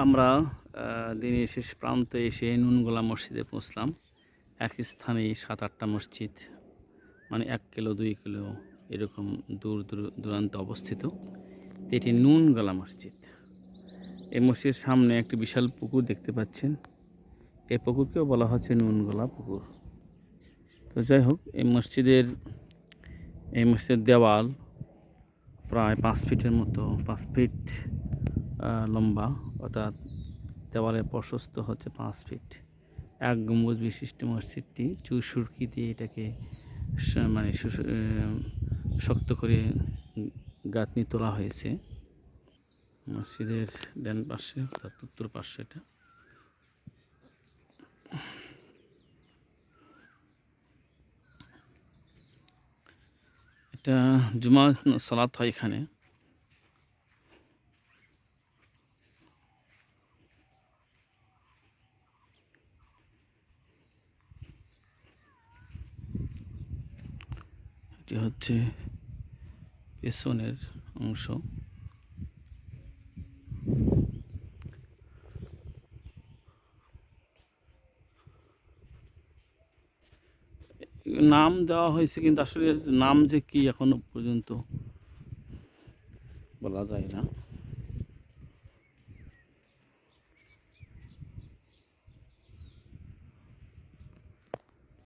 আমরা দিনের শেষ প্রান্তে এসে নুনগোলা মসজিদে পৌঁছলাম। একই স্থানে 7-8টা মসজিদ, মানে 1 কিলো 2 কিলো এরকম দূরান্তে অবস্থিত। এটি নুনগোলা মসজিদ। এই মসজিদের সামনে একটি বিশাল পুকুর দেখতে পাচ্ছেন। এই পুকুরকেও বলা হচ্ছে নুনগোলা পুকুর। তো যাই হোক, এই মসজিদের দেওয়াল প্রায় 5 ফিটের মতো, 5 ফিট লম্বা, অর্থাৎ দেওয়ালের প্রশস্ত হচ্ছে 5 ফিট। 1 গম্বুজ বিশিষ্ট মসজিদটি চুন-সুরকি দিয়ে এটাকে মানে শক্ত করে গাঁথনি তোলা হয়েছে। মসজিদের ডান পাশে অর্থাৎ উত্তর পাশে এটা জুমা সালাত হয় এখানে। এটি হচ্ছে পেছনের অংশ। নাম দেওয়া হয়েছে, কিন্তু আসলে নাম যে কি এখনো পর্যন্ত বলা যায় না।